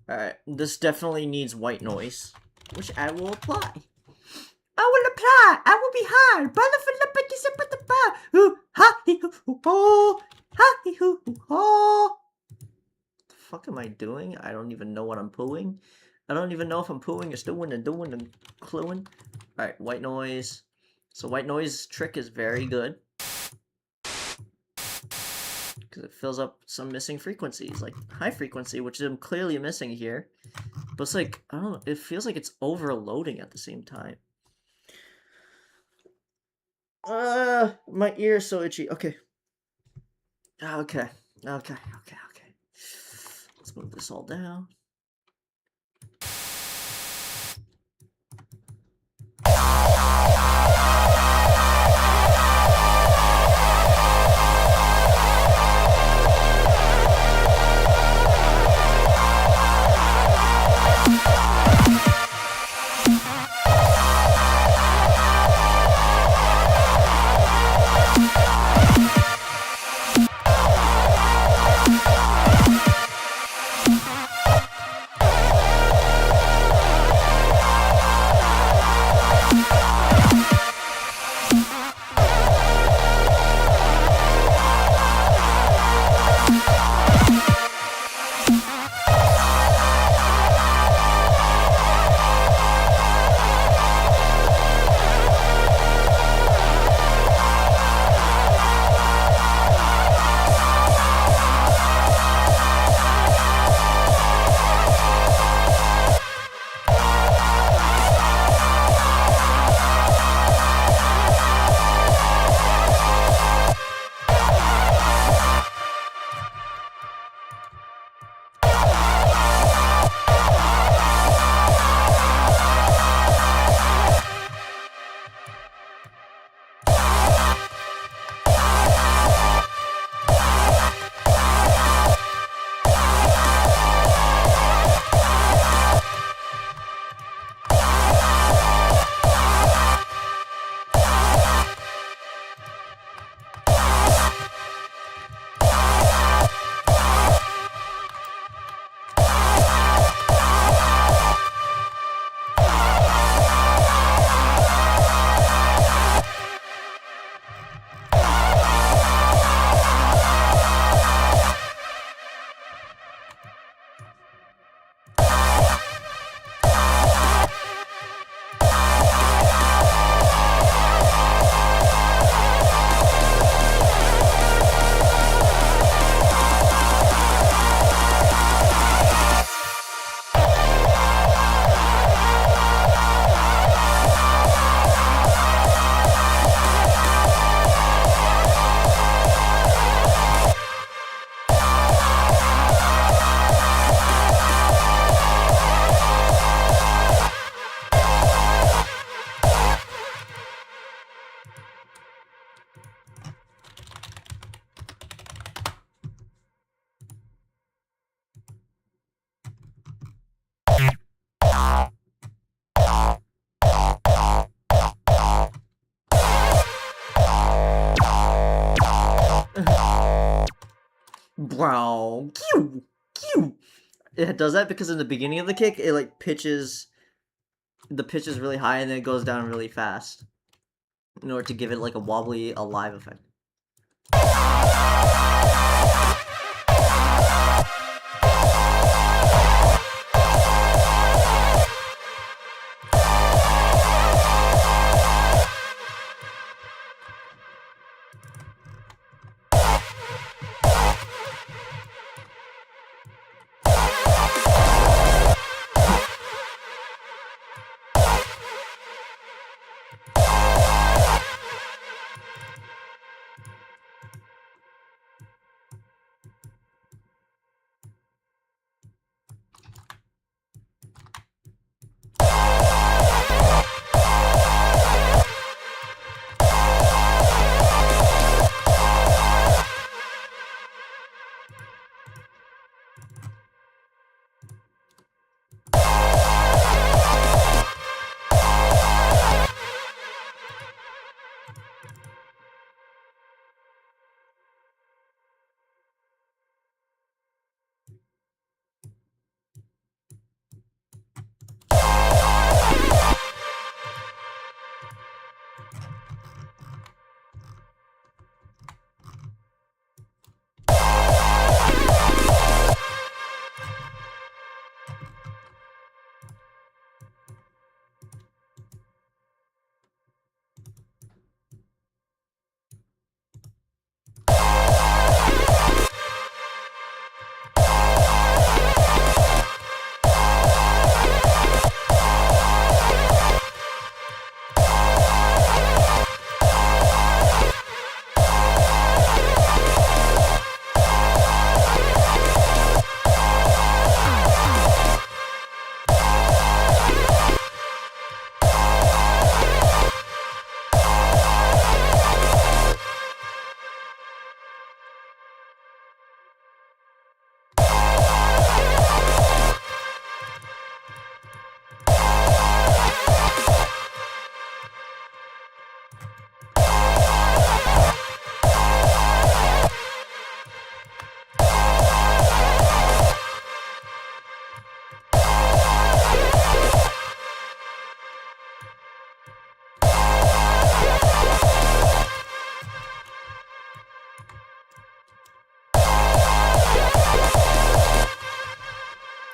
Alright, this definitely needs white noise, which I will apply. I will apply. I will be hard. The fuck am I doing? I don't even know what I'm pooing. I don't even know if I'm pooing or stewing and doing and cluing. Alright, white noise. So white noise trick is very good. Because it fills up some missing frequencies, like high frequency, which I'm clearly missing here. But it's like, I don't know, it feels like it's overloading at the same time. My ear is so itchy. Okay. Okay. Let's move this all down. Brown. Pew! Pew! It does that because in the beginning of the kick, it like pitches, the pitch is really high and then it goes down really fast in order to give it like a wobbly, alive effect.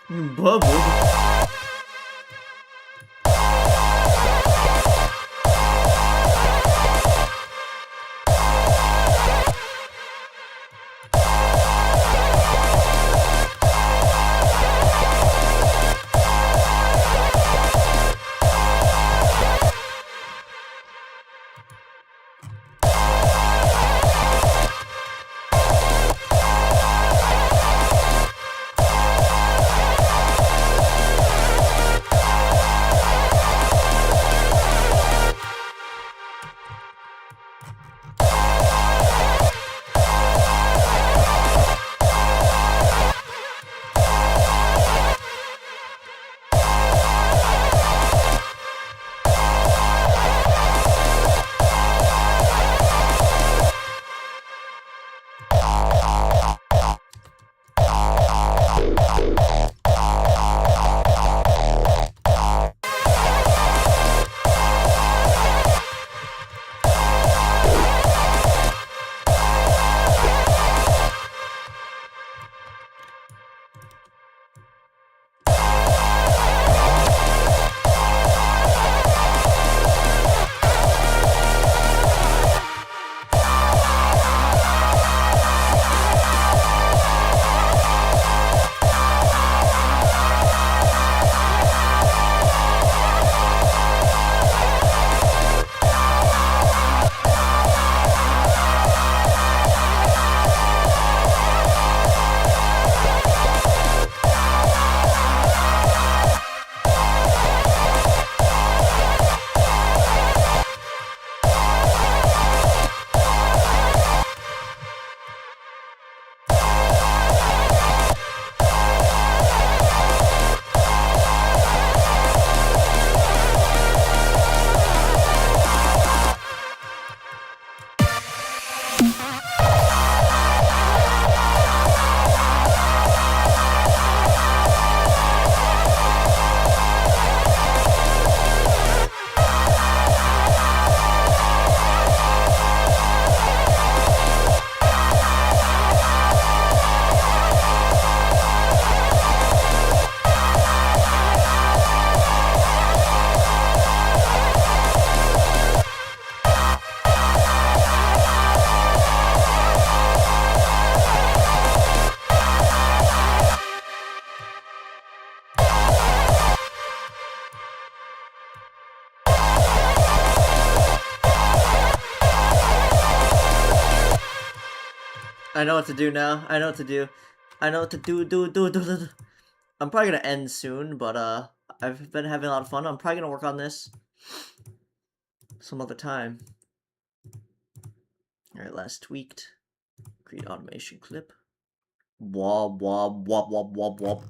Bubble. I know what to do now. I know what to do. I know what to do. I'm probably gonna end soon, but I've been having a lot of fun. I'm probably gonna work on this some other time. Alright, last tweaked. Create automation clip. Wob wob wob wob wob wob.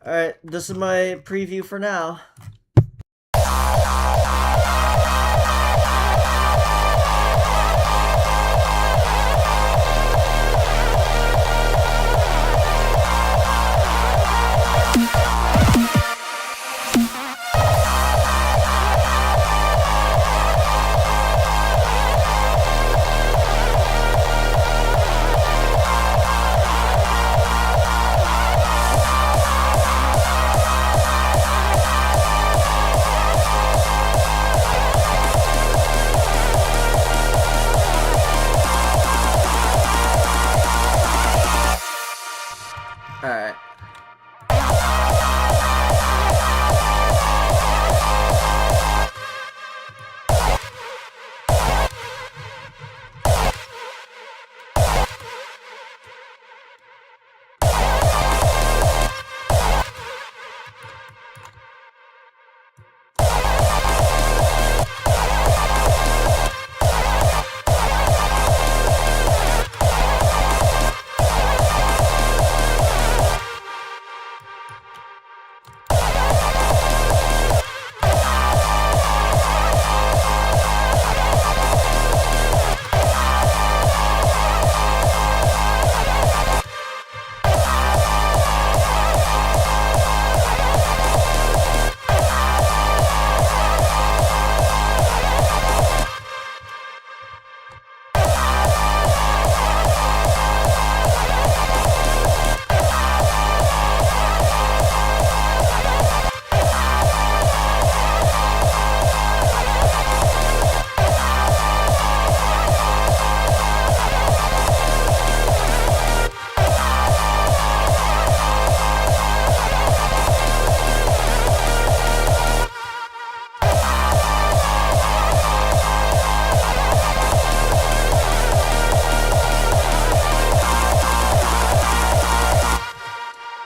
Alright, this is my preview for now.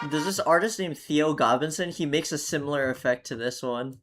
There's this artist named Theo Gobinson. He makes a similar effect to this one.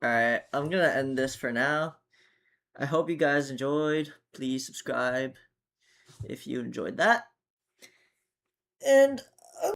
Alright, I'm gonna end this for now. I hope you guys enjoyed. Please subscribe if you enjoyed that. And